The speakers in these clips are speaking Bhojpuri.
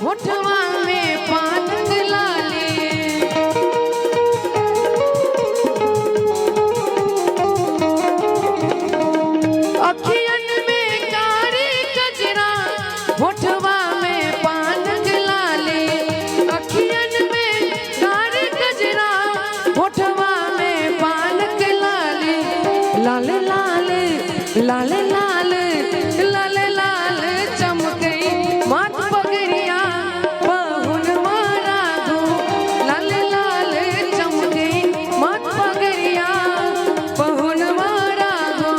होठवा में पान लाली, अखियन में कारी गजरा, होठवा में पान लाली, अखियन में कारी गजरा, होठवा में पान लाली, लाल लाल लाल लाल लाल लाल चमके माथ पगड़िया पहुन मारा गो, लाल लाल चमके माथ पगड़िया पहुन मारा गो।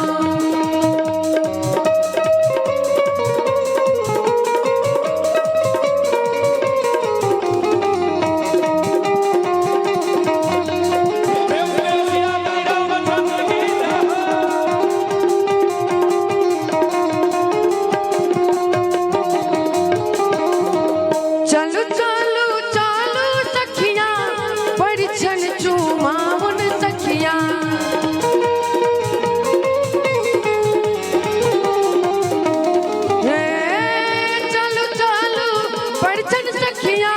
चलू चलू चलू सखिया परिछन चुमावन सखिया, हे चलू चलू परिछन सखिया,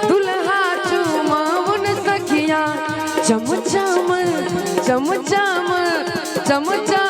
दुल्हा चुमावन सखिया, चम चम चम चम चम चम